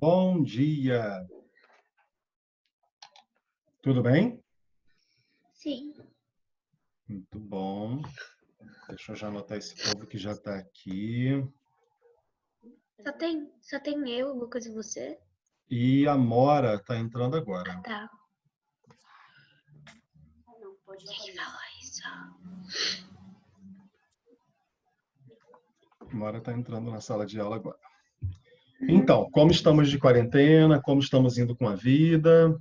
Bom dia. Tudo bem? Sim. Muito bom. Deixa eu já anotar esse povo que já está aqui. Só tem eu, Lucas e você? E a Mora está entrando Ah, agora. tá. Quem falou isso? A Mora está entrando na sala de aula agora. Então, como estamos de quarentena? Como estamos indo com a vida?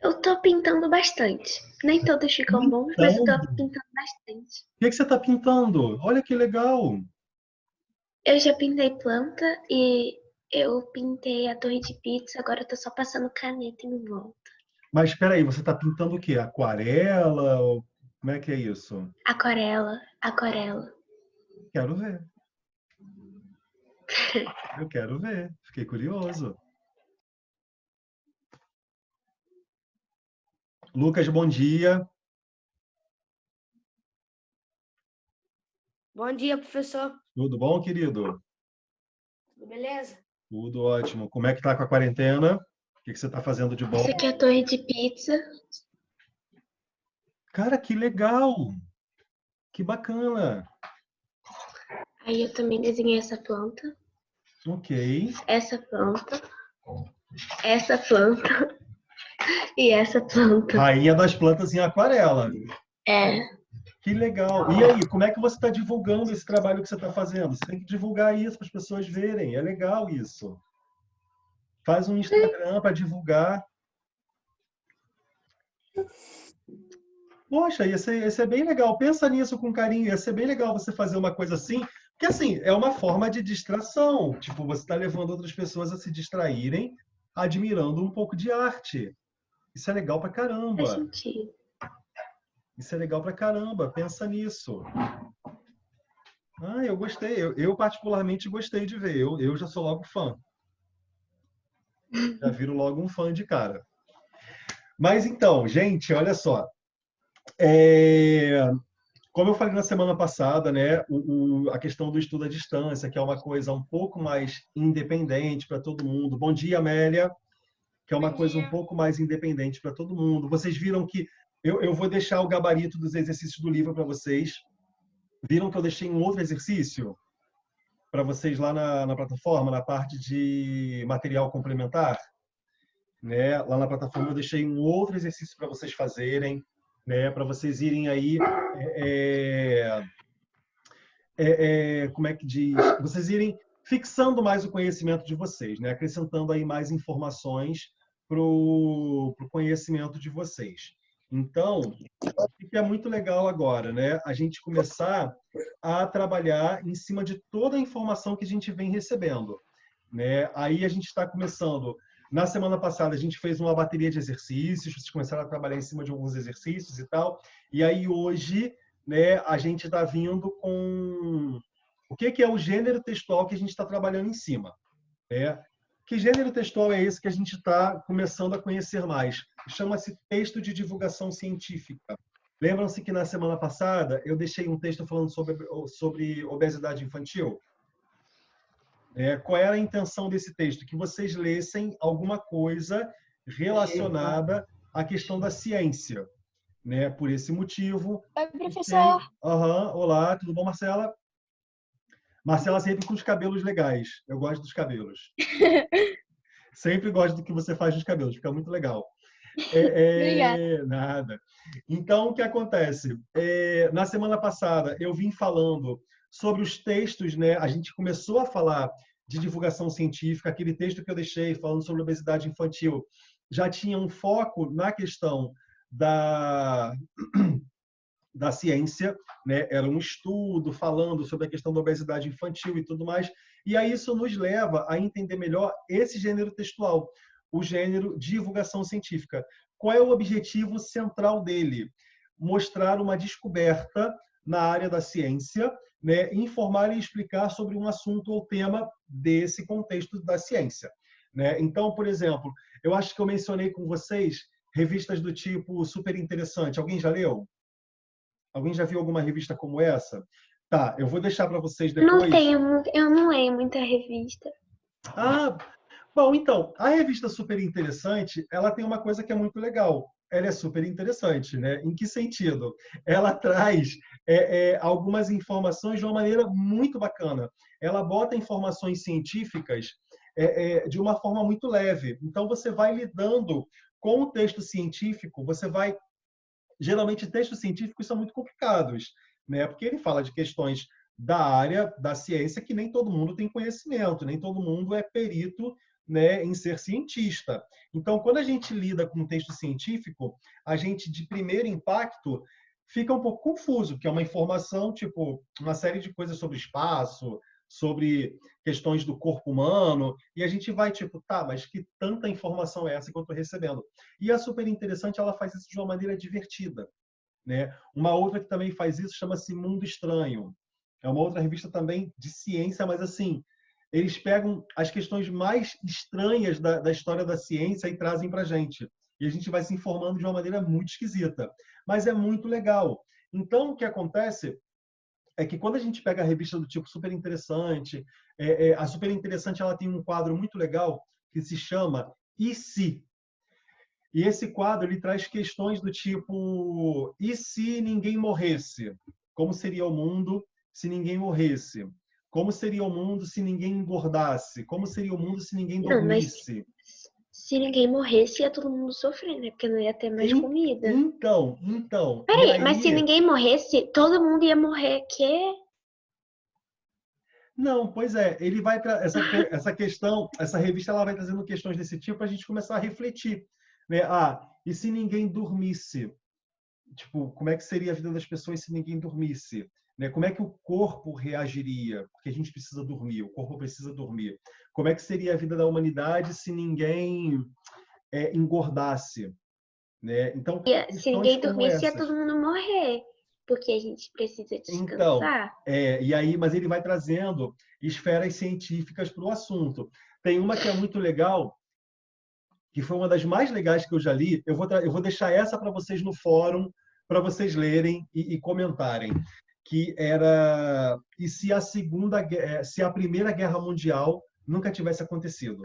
Eu tô pintando bastante. Nem todas ficam bons, mas eu Então, tô o pintando bastante. que você está pintando? Olha que legal. Eu já pintei planta e eu pintei a torre de pizza, agora eu tô só passando caneta em volta. Mas espera aí, você está pintando o quê? Aquarela? Como é que é isso? Aquarela, aquarela. Quero ver. Eu quero ver. Fiquei curioso. Lucas, bom dia. Bom dia, professor. Tudo bom, querido? Tudo beleza? Tudo ótimo. Como é que tá com a quarentena? O que você está fazendo de bom? Essa aqui é a torre de pizza. Cara, que legal! Que bacana! Aí eu também desenhei essa planta, Ok. essa planta e essa planta. Rainha das plantas em aquarela. É, Que legal. E aí, como é que você está divulgando esse trabalho que você está fazendo? Você tem que divulgar isso para as pessoas verem. É legal isso. Faz um Instagram para divulgar. Poxa, ia ser bem legal. Pensa nisso com carinho. Ia ser bem legal você fazer uma coisa assim. Porque, assim, é uma forma de distração. Tipo, você está levando outras pessoas a se distraírem admirando um pouco de arte. Isso é legal pra faz caramba. sentido. Isso é legal pra caramba. Pensa nisso. Ah, eu gostei. Eu particularmente gostei de ver. Eu já sou logo fã. Já viro logo um fã de cara. Mas então, gente, olha só. É, Como eu falei na semana passada, né, a questão do estudo à distância, que é uma coisa um pouco mais independente para todo mundo. Bom dia, Amélia. Que é uma coisa um pouco mais independente para todo mundo. Vocês viram que eu vou deixar o gabarito dos exercícios do livro para vocês. Viram que eu deixei um outro exercício para vocês lá na plataforma, na parte de material complementar? Né? Lá na plataforma eu deixei um outro exercício para vocês fazerem, né? Para vocês irem aí, é, como é que diz? Vocês irem fixando mais o conhecimento de vocês, né? Acrescentando aí mais informações para o conhecimento de vocês. Então, o que é muito legal agora, né? A gente começar a trabalhar em cima de toda a informação que a gente vem recebendo, né? Aí a gente está começando. Na semana passada a gente fez uma bateria de exercícios, vocês começaram a trabalhar em cima de alguns exercícios e tal. E aí hoje, né? A gente está vindo com o que é o gênero textual que a gente está trabalhando em cima, né? Que gênero textual é esse que a gente está começando a conhecer mais? Chama-se texto de divulgação científica. Lembram-se que na semana passada eu deixei um texto falando sobre obesidade infantil? Qual era a intenção desse texto? Que vocês lessem alguma coisa relacionada à questão da ciência. Né? Por esse motivo, Oi, tem. professor. Aham, olá, tudo bom, Marcela? Marcela sempre com os cabelos legais. Eu gosto dos cabelos. Sempre gosto do que você faz nos cabelos, fica muito legal. Obrigada. Nada. Então, o que acontece? Na semana passada, eu vim falando sobre os textos, né? A gente começou a falar de divulgação científica, aquele texto que eu deixei falando sobre obesidade infantil já tinha um foco na questão da ciência, né? Era um estudo falando sobre a questão da obesidade infantil e tudo mais. E aí isso nos leva a entender melhor esse gênero textual, o gênero divulgação científica. Qual é o objetivo central dele? Mostrar uma descoberta na área da ciência, né? Informar e explicar sobre um assunto ou tema desse contexto da ciência. Né? Então, por exemplo, eu acho que eu mencionei com vocês revistas do tipo Super Interessante. Alguém já leu? Alguém já viu alguma revista como essa? Tá, eu vou deixar para vocês Não depois. tenho, eu não leio muita revista. Ah, bom, então, a revista Super Interessante, ela tem uma coisa que é muito legal. Ela é super interessante, né? Em que sentido? Ela traz algumas informações de uma maneira muito bacana. Ela bota informações científicas de uma forma muito leve. Então, você vai lidando com o texto científico, você vai geralmente textos científicos são muito complicados, né? Porque ele fala de questões da área da ciência que nem todo mundo tem conhecimento, nem todo mundo é perito, né, em ser cientista. Então, quando a gente lida com um texto científico, a gente de primeiro impacto fica um pouco confuso, porque é uma informação tipo uma série de coisas sobre espaço, sobre questões do corpo humano, e a gente vai tipo, tá, mas que tanta informação é essa que eu estou recebendo? E a Super Interessante, ela faz isso de uma maneira divertida, né? Uma outra que também faz isso chama-se Mundo Estranho. É uma outra revista também de ciência, mas assim, eles pegam as questões mais estranhas da história da ciência e trazem para a gente. E a gente vai se informando de uma maneira muito esquisita. Mas é muito legal. Então, o que acontece é que quando a gente pega a revista do tipo Super Interessante, a Super Interessante ela tem um quadro muito legal que se chama E se? E esse quadro ele traz questões do tipo: e se ninguém morresse? Como seria o mundo se ninguém morresse? Como seria o mundo se ninguém engordasse? Como seria o mundo se ninguém Não, mas dormisse? se ninguém morresse, ia todo mundo sofrer, né? Porque não ia ter mais comida. E Peraí, mas se aí, ninguém morresse, todo mundo ia morrer. Que? não, pois é, ele vai essa questão, essa revista ela vai trazendo questões desse tipo para a gente começar a refletir, né? Ah, e se ninguém dormisse? Tipo, como é que seria a vida das pessoas se ninguém dormisse? Né? Como é que o corpo reagiria? Porque a gente precisa dormir, o corpo precisa dormir. Como é que seria a vida da humanidade se ninguém engordasse? Né? Então, Se questões ninguém como dormisse, ia essas. todo mundo morrer. Porque a gente precisa Então, descansar. e aí, mas ele vai trazendo esferas científicas para o assunto. Tem uma que é muito legal, que foi uma das mais legais que eu já li. Eu vou deixar essa para vocês no fórum, para vocês lerem e comentarem. Que era e se se a Primeira Guerra Mundial nunca tivesse acontecido.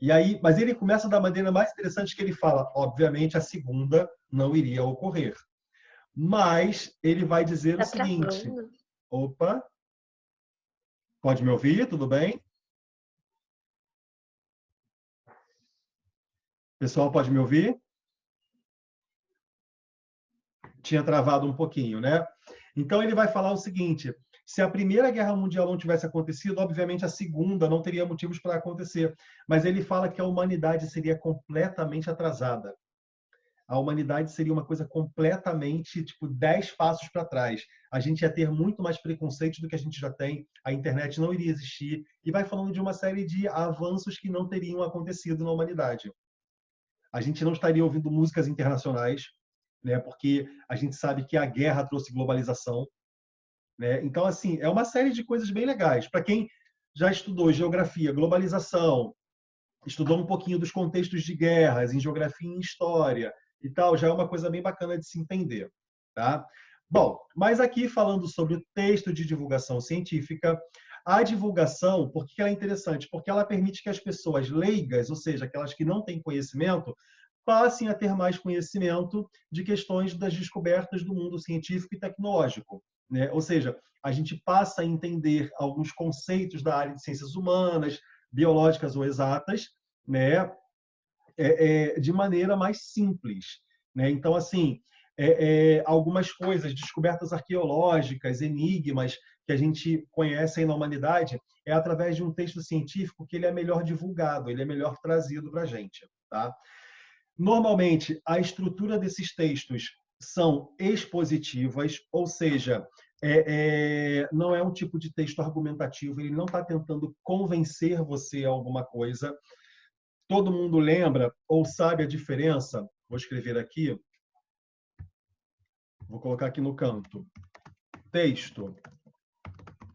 E aí, mas ele começa da maneira mais interessante que ele fala, obviamente a segunda não iria ocorrer. Mas ele vai dizer o Tá seguinte: travando? opa, pode me ouvir? Tudo bem? Pessoal, pode me ouvir? Tinha travado um pouquinho, né? Então ele vai falar o seguinte: se a Primeira Guerra Mundial não tivesse acontecido, obviamente a Segunda não teria motivos para acontecer. Mas ele fala que a humanidade seria completamente atrasada. A humanidade seria uma coisa completamente, tipo, 10 passos para trás. A gente ia ter muito mais preconceito do que a gente já tem, a internet não iria existir, e vai falando de uma série de avanços que não teriam acontecido na humanidade. A gente não estaria ouvindo músicas internacionais, né? Porque a gente sabe que a guerra trouxe globalização, né? Então, assim, é uma série de coisas bem legais. Para quem já estudou geografia, globalização, estudou um pouquinho dos contextos de guerras em geografia e em história e tal, já é uma coisa bem bacana de se entender, tá? Bom, mas aqui falando sobre o texto de divulgação científica, a divulgação, por que ela é interessante? Porque ela permite que as pessoas leigas, ou seja, aquelas que não têm conhecimento, passem a ter mais conhecimento de questões das descobertas do mundo científico e tecnológico, né? Ou seja, a gente passa a entender alguns conceitos da área de ciências humanas, biológicas ou exatas, né? De maneira mais simples, né? Então, assim, algumas coisas, descobertas arqueológicas, enigmas que a gente conhece aí na humanidade, é através de um texto científico que ele é melhor divulgado, ele é melhor trazido para a gente, tá? Normalmente, a estrutura desses textos são expositivas, ou seja, não é um tipo de texto argumentativo, ele não está tentando convencer você a alguma coisa. Todo mundo lembra ou sabe a diferença? Vou escrever aqui, vou colocar aqui no canto. Texto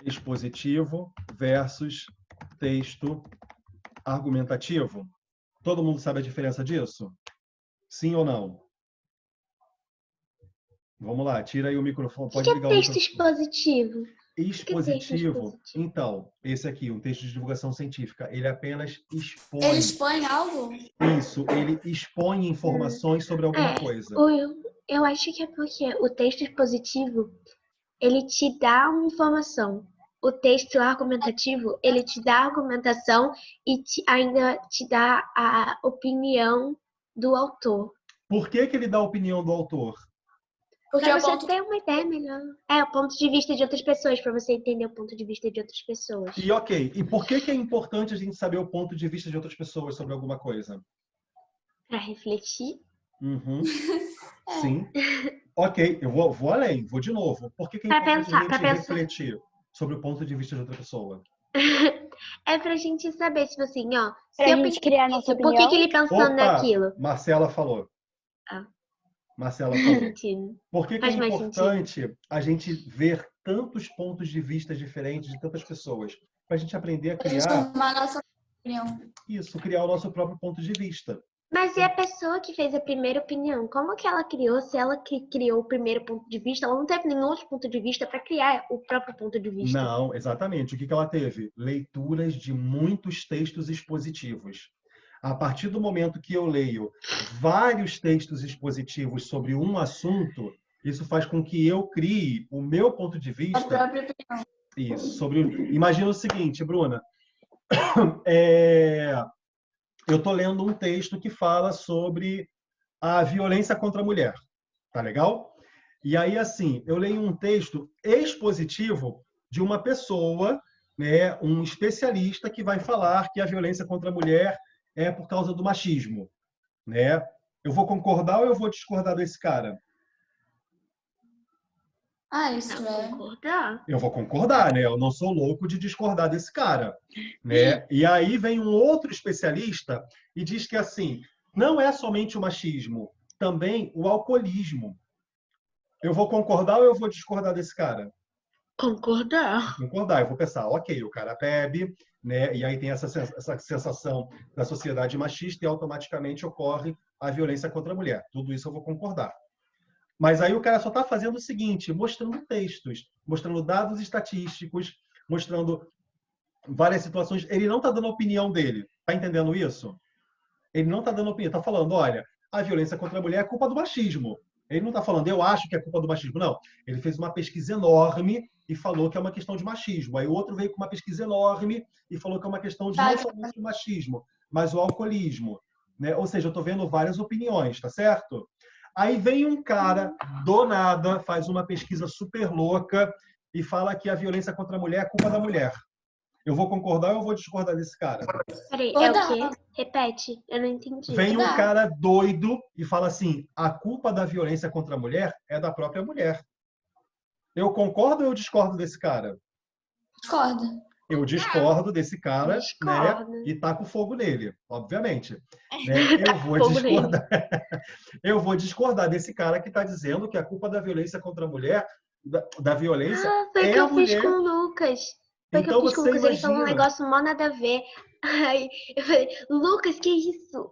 expositivo versus texto argumentativo. Todo mundo sabe a diferença disso? Sim ou não? Vamos lá, tira aí o microfone, O pode que é ligar o texto microfone. expositivo? Expositivo, então, esse aqui, um texto de divulgação científica, ele apenas Ele expõe expõe algo? isso, ele expõe informações sobre alguma coisa. Eu acho que é porque o texto expositivo, ele te dá uma informação. O texto argumentativo, ele te dá a argumentação e ainda te dá a opinião do autor. Por que que ele dá a opinião do autor? Porque Para é o você ponto ter uma ideia melhor. É, o ponto de vista de outras pessoas, para você entender o ponto de vista de outras pessoas. E ok, e por que que é importante a gente saber o ponto de vista de outras pessoas sobre alguma coisa? Para refletir. Uhum. Sim. Ok, eu vou além, vou de novo. Por que que é Para importante a pensar, para gente pensar. refletir sobre o ponto de vista de outra pessoa? É pra gente saber, tipo assim, ó, Pra se eu gente criar nossa por que opinião. ele pensou Opa, naquilo? Marcela falou. Ah. Marcela falou. Mentira. Por que que é Faz mais importante a gente ver tantos pontos de vista diferentes de tantas pessoas? Para a gente aprender a pra gente criar formar a nossa opinião. isso, criar o nosso próprio ponto de vista. Mas e a pessoa que fez a primeira opinião? Como que ela criou? Se ela que criou o primeiro ponto de vista, ela não teve nenhum outro ponto de vista para criar o próprio ponto de vista. Não, exatamente. O que que ela teve? Leituras de muitos textos expositivos. A partir do momento que eu leio vários textos expositivos sobre um assunto, isso faz com que eu crie o meu ponto de A vista. própria opinião. Isso. Imagina o seguinte, Bruna. Eu estou lendo um texto que fala sobre a violência contra a mulher. Tá legal? E aí, assim, eu leio um texto expositivo de uma pessoa, né, um especialista que vai falar que a violência contra a mulher é por causa do machismo, né? Eu vou concordar ou eu vou discordar desse cara? Isso Não, é. concordar. Eu vou concordar, né? Eu não sou louco de discordar desse cara, né? E aí vem um outro especialista e diz que assim, não é somente o machismo, também o alcoolismo. Eu vou concordar ou eu vou discordar desse cara? Concordar. Concordar, eu vou pensar, ok, o cara bebe, né? E aí tem essa sensação da sociedade machista e automaticamente ocorre a violência contra a mulher. Tudo isso eu vou concordar. Mas aí o cara só está fazendo o seguinte, mostrando textos, mostrando dados estatísticos, mostrando várias situações. Ele não está dando a opinião dele. Está entendendo isso? Ele não está dando opinião. Está falando, olha, a violência contra a mulher é culpa do machismo. Ele não está falando, eu acho que é culpa do machismo. Não. Ele fez uma pesquisa enorme e falou que é uma questão de machismo. Aí o outro veio com uma pesquisa enorme e falou que é uma questão de não somente o machismo, mas o alcoolismo. Né? Ou seja, eu estou vendo várias opiniões, tá certo? Aí vem um cara, do nada, faz uma pesquisa super louca e fala que a violência contra a mulher é culpa da mulher. Eu vou concordar ou eu vou discordar desse cara? Peraí, é o quê? Repete, eu não entendi. Vem um cara doido e fala assim, a culpa da violência contra a mulher é da própria mulher. Eu concordo ou eu discordo desse cara? Discorda. Eu discordo desse cara, Discordo. né? E taco fogo nele, obviamente. Né? Eu vou Fogo discordar. Eu vou discordar desse cara que está dizendo que a culpa da violência contra a mulher, da violência, Foi o é que a eu fiz mulher. com o Lucas. Foi o que Então eu fiz com o você Lucas, ele falou um imagina. negócio mó nada a ver. Aí eu falei, Lucas, que isso?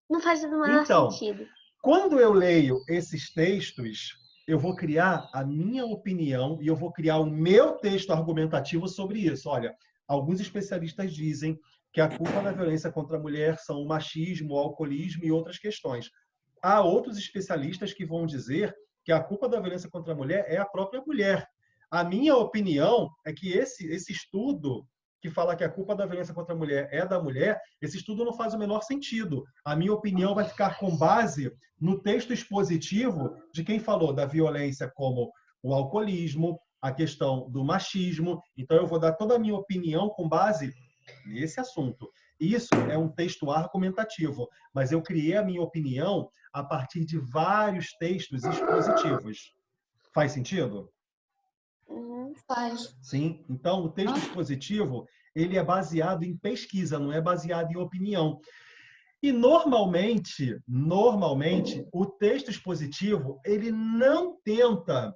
Não faz o menor Então, sentido. quando eu leio esses textos, eu vou criar a minha opinião e eu vou criar o meu texto argumentativo sobre isso. Olha, alguns especialistas dizem que a culpa da violência contra a mulher são o machismo, o alcoolismo e outras questões. Há outros especialistas que vão dizer que a culpa da violência contra a mulher é a própria mulher. A minha opinião é que esse estudo que fala que a culpa da violência contra a mulher é da mulher, esse estudo não faz o menor sentido. A minha opinião vai ficar com base no texto expositivo de quem falou da violência como o alcoolismo, a questão do machismo. Então, eu vou dar toda a minha opinião com base nesse assunto. Isso é um texto argumentativo, mas eu criei a minha opinião a partir de vários textos expositivos. Faz sentido? Faz. Sim. Então, o texto expositivo, ele é baseado em pesquisa, não é baseado em opinião. E normalmente, o texto expositivo, ele não tenta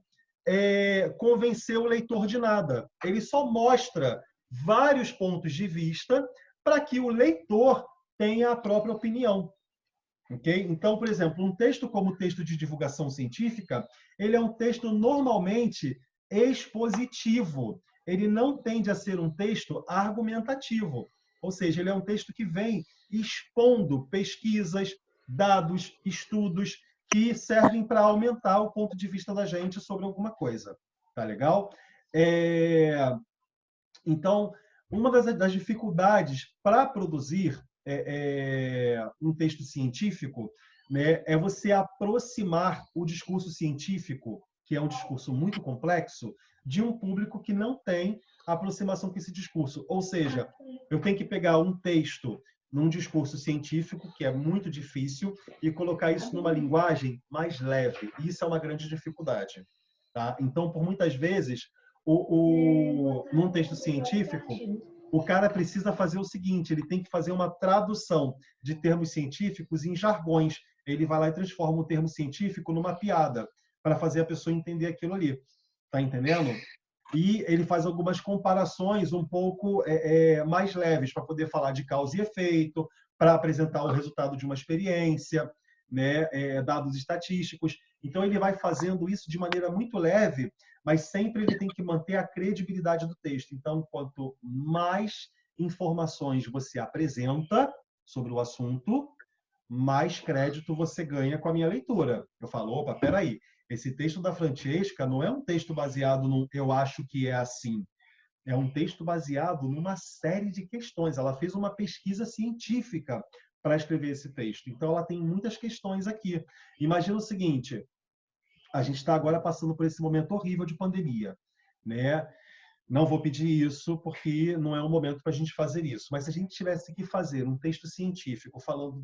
convencer o leitor de nada. Ele só mostra vários pontos de vista para que o leitor tenha a própria opinião. Ok? Então, por exemplo, um texto como texto de divulgação científica, ele é um texto normalmente expositivo. Ele não tende a ser um texto argumentativo. Ou seja, ele é um texto que vem expondo pesquisas, dados, estudos que servem para aumentar o ponto de vista da gente sobre alguma coisa. Tá legal? Então, uma das dificuldades para produzir um texto científico, né, é você aproximar o discurso científico, que é um discurso muito complexo, de um público que não tem aproximação com esse discurso. Ou seja, eu tenho que pegar um texto num discurso científico, que é muito difícil, e colocar isso numa linguagem mais leve. E isso é uma grande dificuldade. Tá? Então, por muitas vezes, num texto científico, o cara precisa fazer o seguinte, ele tem que fazer uma tradução de termos científicos em jargões. Ele vai lá e transforma um termo científico numa piada, para fazer a pessoa entender aquilo ali. Tá entendendo? E ele faz algumas comparações um pouco mais leves, para poder falar de causa e efeito, para apresentar o resultado de uma experiência, né, dados estatísticos. Então, ele vai fazendo isso de maneira muito leve, mas sempre ele tem que manter a credibilidade do texto. Então, quanto mais informações você apresenta sobre o assunto, mais crédito você ganha com a minha leitura. Eu falo, opa, peraí, esse texto da Francesca não é um texto baseado no eu acho que é assim. É um texto baseado numa série de questões. Ela fez uma pesquisa científica para escrever esse texto. Então, ela tem muitas questões aqui. Imagina o seguinte, a gente está agora passando por esse momento horrível de pandemia, né? Não vou pedir isso, porque não é um momento para a gente fazer isso. Mas se a gente tivesse que fazer um texto científico falando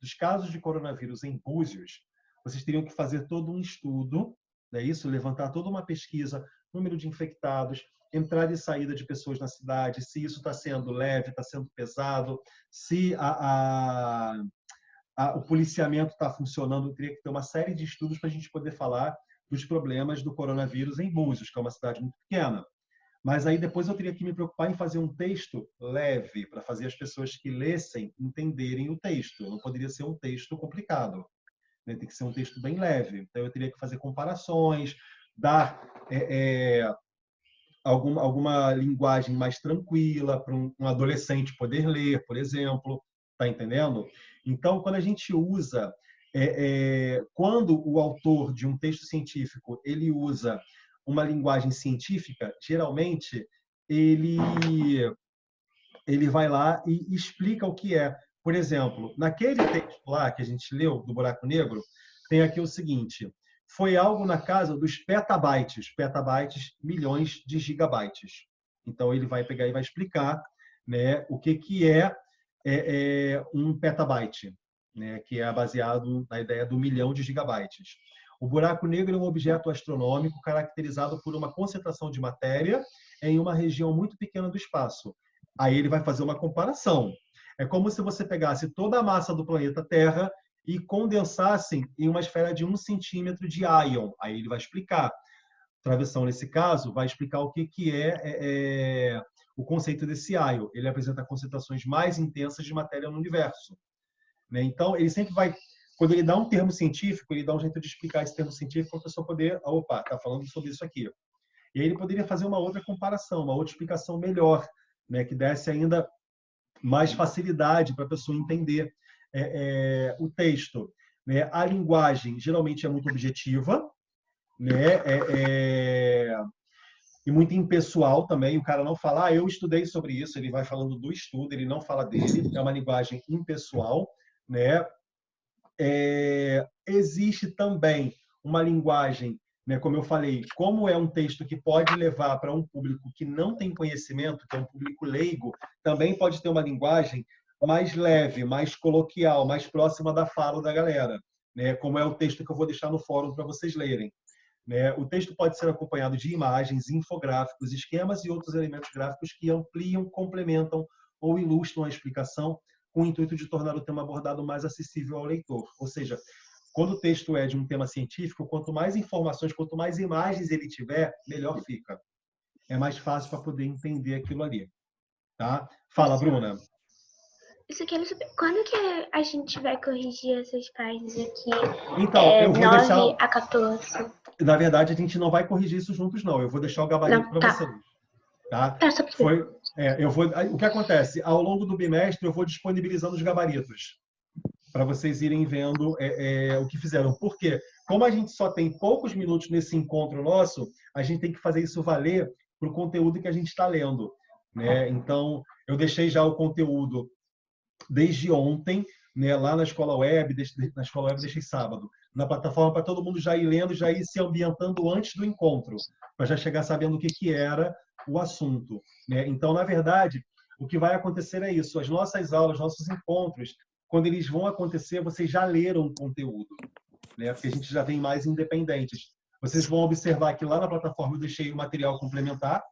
dos casos de coronavírus em Búzios, vocês teriam que fazer todo um estudo, né, isso, levantar toda uma pesquisa, número de infectados, entrada e saída de pessoas na cidade, se isso está sendo leve, está sendo pesado, se o policiamento está funcionando. Eu teria que ter uma série de estudos para a gente poder falar dos problemas do coronavírus em Búzios, que é uma cidade muito pequena. Mas aí depois eu teria que me preocupar em fazer um texto leve, para fazer as pessoas que lessem entenderem o texto. Não poderia ser um texto complicado, né? Tem que ser um texto bem leve. Então eu teria que fazer comparações, dar alguma linguagem mais tranquila para um adolescente poder ler, por exemplo. Tá entendendo? Então, quando a gente usa, quando o autor de um texto científico ele usa uma linguagem científica, geralmente ele vai lá e explica o que é. Por exemplo, naquele texto lá que a gente leu, do Buraco Negro, tem aqui o seguinte, foi algo na casa dos petabytes, milhões de gigabytes. Então, ele vai pegar e vai explicar, né, o que é um petabyte, né, que é baseado na ideia do milhão de gigabytes. O buraco negro é um objeto astronômico caracterizado por uma concentração de matéria em uma região muito pequena do espaço. Aí ele vai fazer uma comparação. É como se você pegasse toda a massa do planeta Terra e condensasse em uma esfera de 1 centímetro de íon. Aí ele vai explicar. Travessão, nesse caso, vai explicar o que é o conceito desse íon. Ele apresenta concentrações mais intensas de matéria no universo. Né? Então, ele sempre vai, quando ele dá um termo científico, ele dá um jeito de explicar esse termo científico para a pessoa poder, opa, está falando sobre isso aqui. E aí ele poderia fazer uma outra comparação, uma outra explicação melhor, né? Que desse ainda mais facilidade para a pessoa entender o texto. Né? A linguagem geralmente é muito objetiva, né? E muito impessoal também. O cara não fala, eu estudei sobre isso, ele vai falando do estudo, ele não fala dele, é uma linguagem impessoal, né? Existe também uma linguagem, né, como eu falei, como é um texto que pode levar para um público que não tem conhecimento, que é um público leigo, também pode ter uma linguagem mais leve, mais coloquial, mais próxima da fala da galera, né? Como é o texto que eu vou deixar no fórum para vocês lerem. Né? O texto pode ser acompanhado de imagens, infográficos, esquemas e outros elementos gráficos que ampliam, complementam ou ilustram a explicação com o intuito de tornar o tema abordado mais acessível ao leitor. Ou seja, quando o texto é de um tema científico, quanto mais informações, quanto mais imagens ele tiver, melhor fica. É mais fácil para poder entender aquilo ali. Tá? Fala, Bruna. Isso quero saber. Quando que a gente vai corrigir essas páginas aqui? Então, eu vou 9 deixar... a 14. Na verdade, a gente não vai corrigir isso juntos, não. Eu vou deixar o gabarito Não, para tá. vocês. Tá? Só pra saber. O que acontece? Ao longo do bimestre, eu vou disponibilizando os gabaritos para vocês irem vendo o que fizeram. Por quê? Como a gente só tem poucos minutos nesse encontro nosso, a gente tem que fazer isso valer para o conteúdo que a gente está lendo. Né? Então, eu deixei já o conteúdo desde ontem, né, lá na escola web, deixei sábado, na plataforma para todo mundo já ir lendo, já ir se ambientando antes do encontro, para já chegar sabendo o que era o assunto. Né? Então, na verdade, o que vai acontecer é isso. As nossas aulas, nossos encontros, quando eles vão acontecer, vocês já leram o conteúdo, né? Porque a gente já vem mais independentes. Vocês vão observar que lá na plataforma eu deixei o material complementar,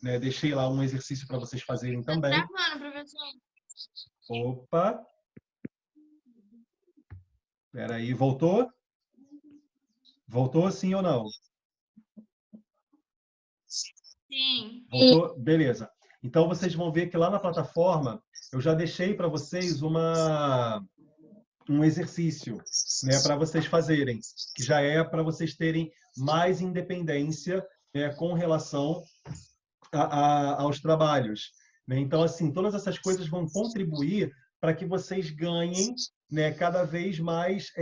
né? Deixei lá um exercício para vocês fazerem também. Tá gravando, professor. Opa! Espera aí, voltou? Voltou sim ou não? Sim. Voltou? Beleza. Então, vocês vão ver que lá na plataforma eu já deixei para vocês um exercício, né, para vocês fazerem, que já é para vocês terem mais independência, né, com relação aos trabalhos. Né? Então, assim, todas essas coisas vão contribuir para que vocês ganhem, né, cada vez mais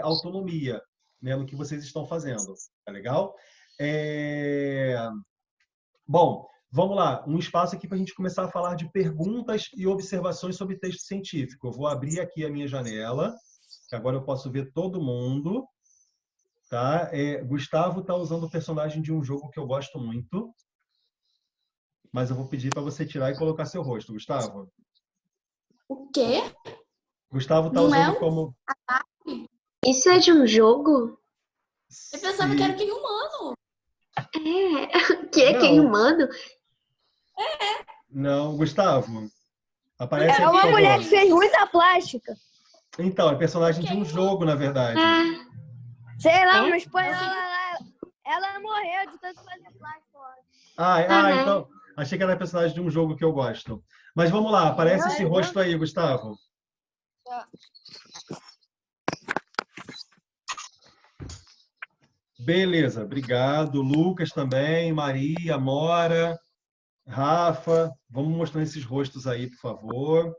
autonomia, né, no que vocês estão fazendo. Tá legal? Bom, vamos lá. Um espaço aqui para a gente começar a falar de perguntas e observações sobre texto científico. Eu vou abrir aqui a minha janela, que agora eu posso ver todo mundo. Tá? Gustavo está usando o personagem de um jogo que eu gosto muito, mas eu vou pedir para você tirar e colocar seu rosto, Gustavo. O quê? Gustavo está Não usando é um como... Isso é de um jogo? Eu pensava que era quem humano. Que é quem Não. humano? Não, Gustavo. Aparece É aí, por uma favor. mulher que fez muita plástica. Então, é personagem de um jogo, na verdade. Ah, Sei lá, É? no espanhol ela morreu de tanto fazer plástico. Uhum. Então, achei que era personagem de um jogo que eu gosto. Mas vamos lá, aparece esse rosto aí, Gustavo. Beleza, obrigado. Lucas também, Maria, Mora, Rafa. Vamos mostrando esses rostos aí, por favor.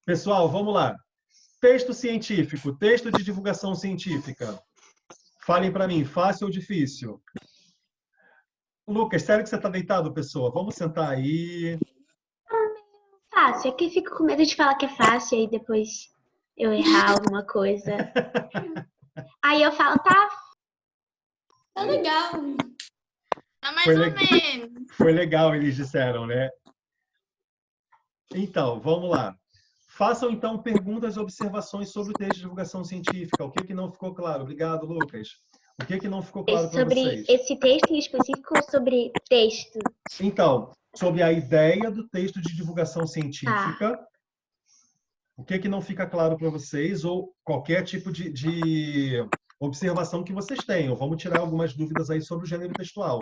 Pessoal, vamos lá. Texto científico, texto de divulgação científica. Falem para mim, fácil ou difícil? Lucas, sério que você está deitado, pessoa? Vamos sentar aí. Fácil. É que eu fico com medo de falar que é fácil e depois eu errar alguma coisa. Aí eu falo, tá? Tá legal. Tá mais Foi ou legal. menos. Foi legal, eles disseram, né? Então, vamos lá. Façam, então, perguntas e observações sobre o texto de divulgação científica. O que não ficou claro? Obrigado, Lucas. O que não ficou claro para Sobre vocês? esse texto em específico ou sobre texto? Então, sobre a ideia do texto de divulgação científica, o que não fica claro para vocês ou qualquer tipo de observação que vocês tenham. Vamos tirar algumas dúvidas aí sobre o gênero textual.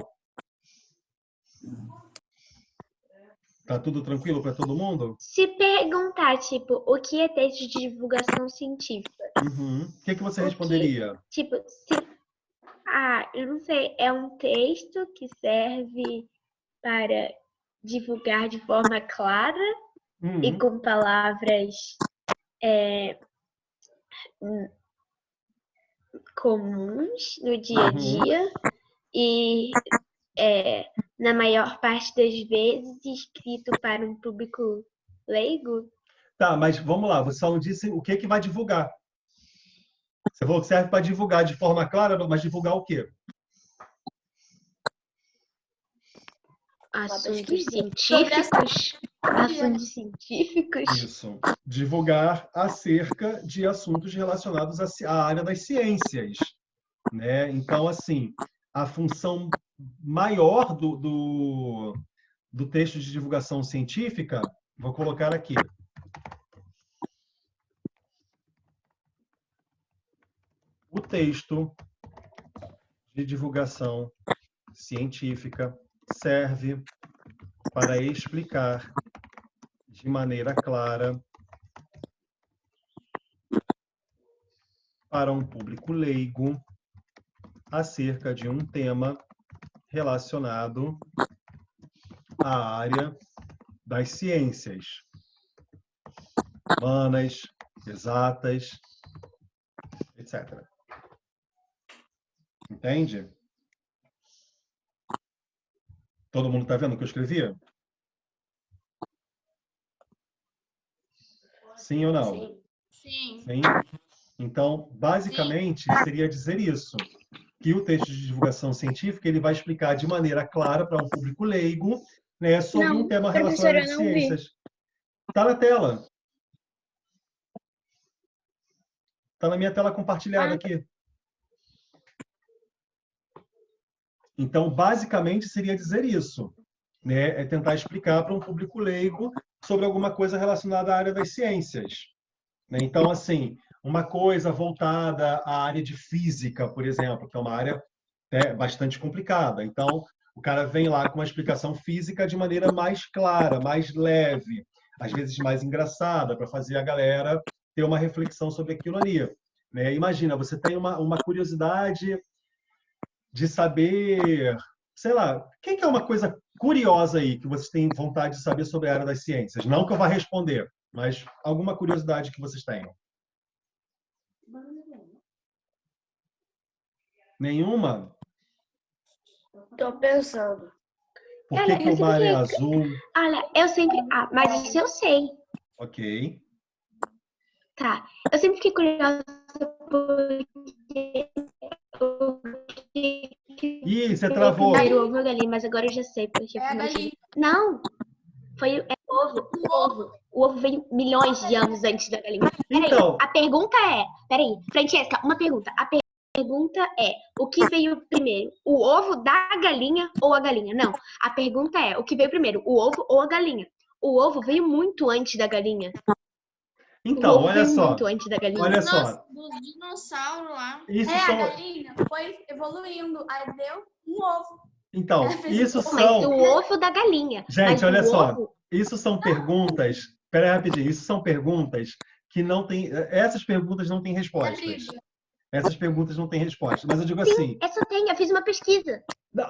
Tá tudo tranquilo para todo mundo? Se perguntar, tipo, o que é texto de divulgação científica? Uhum. O que você responderia? Tipo, eu não sei, é um texto que serve para divulgar de forma clara e com palavras comuns no dia a dia e na maior parte das vezes escrito para um público leigo. Tá, mas vamos lá, você só não disse o que vai divulgar. Você falou que serve para divulgar de forma clara, mas divulgar o quê? Assuntos científicos. Assuntos científicos. Isso. Divulgar acerca de assuntos relacionados à área das ciências. Né? Então, assim, a função maior do texto de divulgação científica, vou colocar aqui. O texto de divulgação científica serve para explicar de maneira clara para um público leigo acerca de um tema relacionado à área das ciências humanas, exatas, etc. Entende? Todo mundo está vendo o que eu escrevi? Sim ou não? Sim. Sim. Sim? Então, basicamente, seria dizer isso, que o texto de divulgação científica ele vai explicar de maneira clara para um público leigo, né, sobre um tema relacionado professora, às eu não vi. ciências. Está na tela. Está na minha tela compartilhada aqui. Então, basicamente, seria dizer isso, né? É tentar explicar para um público leigo sobre alguma coisa relacionada à área das ciências, né? Então, assim, uma coisa voltada à área de física, por exemplo, que é uma área, né, bastante complicada. Então, o cara vem lá com uma explicação física de maneira mais clara, mais leve, às vezes mais engraçada, para fazer a galera ter uma reflexão sobre aquilo ali, né? Imagina, você tem uma curiosidade de saber, sei lá, o que é uma coisa curiosa aí que vocês têm vontade de saber sobre a área das ciências? Não que eu vá responder, mas alguma curiosidade que vocês tenham. Nenhuma? Tô pensando. Por Olha, que eu o mar sempre é que- azul? Olha, eu sempre. Ah, mas isso eu sei. Ok. Tá. Eu sempre fiquei curiosa porque o Ih, você veio travou. primeiro, o ovo ou a galinha, mas agora eu já sei porque É a galinha. Não, foi o ovo. O ovo. O ovo veio milhões de anos antes da galinha. Peraí, Então, a pergunta é. Peraí, Francesca, uma pergunta. A pergunta é: o que veio primeiro? O ovo da galinha ou a galinha? Não. A pergunta é: o que veio primeiro? O ovo ou a galinha? O ovo veio muito antes da galinha. O então, ovo olha veio só. muito antes da galinha. Olha só. Dos dinossauros lá. Isso É, a são, galinha foi evoluindo, aí deu um ovo. então, Ela fez isso um Mas são, o ovo da galinha. Mas gente, olha o só. ovo. Isso são perguntas. Espera aí rapidinho. Isso são perguntas que não têm. Essas perguntas não têm É respostas. briga. Essas perguntas não têm resposta. Mas eu digo assim, Essa tem, eu fiz uma pesquisa.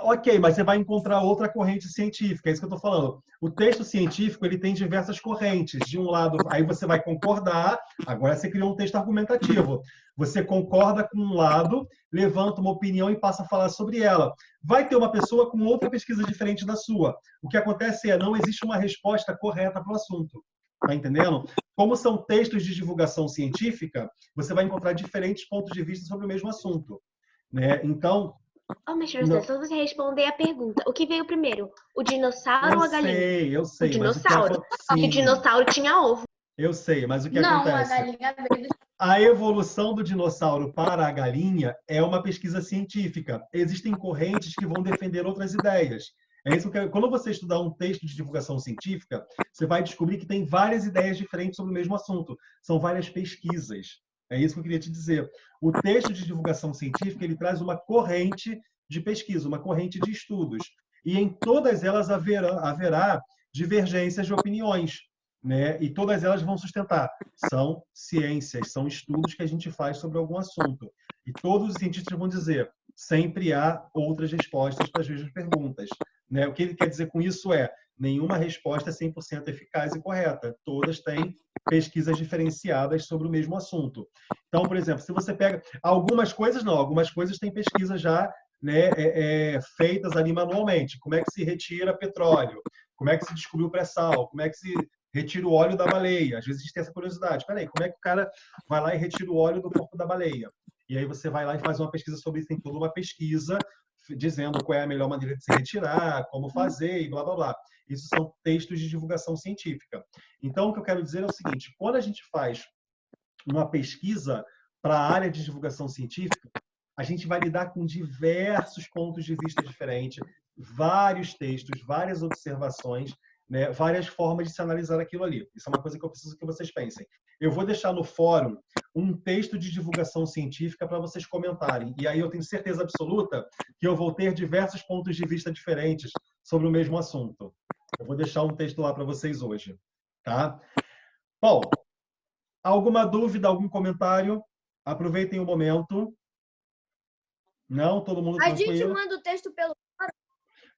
ok, mas você vai encontrar outra corrente científica, é isso que eu estou falando. O texto científico ele tem diversas correntes. De um lado, aí você vai concordar, agora você criou um texto argumentativo. Você concorda com um lado, levanta uma opinião e passa a falar sobre ela. Vai ter uma pessoa com outra pesquisa diferente da sua. O que acontece é, não existe uma resposta correta para o assunto. Tá entendendo? Como são textos de divulgação científica, você vai encontrar diferentes pontos de vista sobre o mesmo assunto, né? Então, Oh, mas não, professor, só você responder a pergunta. O que veio primeiro? O dinossauro ou a galinha? eu O sei, mas o que dinossauro. Só que o sim, dinossauro tinha ovo. eu sei, mas o que Não, a acontece? galinha veio do... A evolução do dinossauro para a galinha é uma pesquisa científica. Existem correntes que vão defender outras ideias. É isso que quando você estudar um texto de divulgação científica, você vai descobrir que tem várias ideias diferentes sobre o mesmo assunto. São várias pesquisas. É isso que eu queria te dizer. O texto de divulgação científica ele traz uma corrente de pesquisa, uma corrente de estudos. E em todas elas haverá divergências de opiniões, né? E todas elas vão sustentar. São ciências, são estudos que a gente faz sobre algum assunto. E todos os cientistas vão dizer, sempre há outras respostas para as mesmas perguntas. Né? O que ele quer dizer com isso é, nenhuma resposta é 100% eficaz e correta. Todas têm pesquisas diferenciadas sobre o mesmo assunto. Então, por exemplo, se você pega... Algumas coisas não, algumas coisas têm pesquisa já, né, feitas ali manualmente. Como é que se retira petróleo? Como é que se descobriu o pré-sal? Como é que se retira o óleo da baleia? Às vezes a gente tem essa curiosidade. Espera aí, como é que o cara vai lá e retira o óleo do corpo da baleia? E aí você vai lá e faz uma pesquisa sobre isso. Tem toda uma pesquisa dizendo qual é a melhor maneira de se retirar, como fazer e blá, blá, blá. Isso são textos de divulgação científica. Então, o que eu quero dizer é o seguinte, quando a gente faz uma pesquisa para a área de divulgação científica, a gente vai lidar com diversos pontos de vista diferentes, vários textos, várias observações, né, várias formas de se analisar aquilo ali. Isso é uma coisa que eu preciso que vocês pensem. Eu vou deixar no fórum um texto de divulgação científica para vocês comentarem. E aí eu tenho certeza absoluta que eu vou ter diversos pontos de vista diferentes sobre o mesmo assunto. Eu vou deixar um texto lá para vocês hoje. Tá? Bom, alguma dúvida, algum comentário? Aproveitem o momento. Não? Todo mundo A gente tranquilo? manda o texto pelo.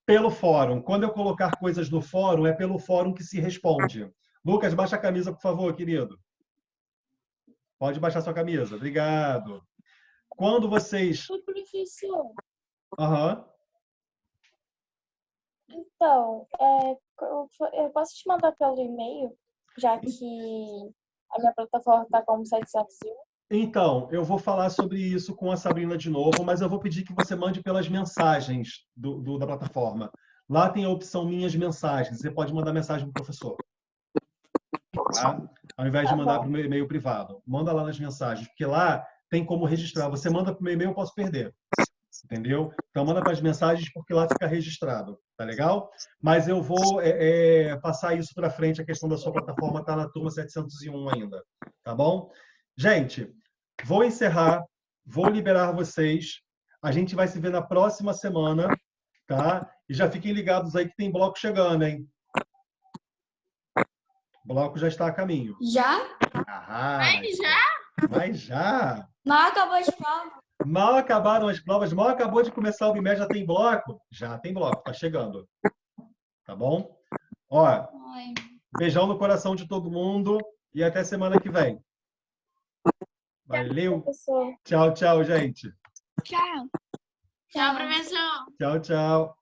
Pelo fórum. Quando eu colocar coisas no fórum, é pelo fórum que se responde. Lucas, baixa a camisa, por favor, querido. Pode baixar sua camisa. Obrigado. Quando vocês... Ô, professor, Aham. então, eu posso te mandar pelo e-mail, já que a minha plataforma está como 701? Então, eu vou falar sobre isso com a Sabrina de novo, mas eu vou pedir que você mande pelas mensagens da plataforma. Lá tem a opção Minhas Mensagens. Você pode mandar mensagem para o professor. Tá? Ao invés de Tá mandar bom. para o meu e-mail privado. Manda lá nas mensagens, porque lá tem como registrar. Você manda para o meu e-mail, eu posso perder. Entendeu? Então, manda para as mensagens, porque lá fica registrado. Tá legal? Mas eu vou passar isso para frente. A questão da sua plataforma está na turma 701 ainda. Tá bom? Gente, vou encerrar. Vou liberar vocês. A gente vai se ver na próxima semana. Tá? E já fiquem ligados aí que tem bloco chegando, hein? O bloco já está a caminho. Já? Mas já! Mal acabou a escola. Mal acabaram as provas, mal acabou de começar o bimestre, já tem bloco? Já tem bloco, tá chegando. Tá bom? Ó, Ai. beijão no coração de todo mundo e até semana que vem. Valeu! Professor. Tchau, tchau, gente. Tchau. Tchau, professor. Tchau, tchau.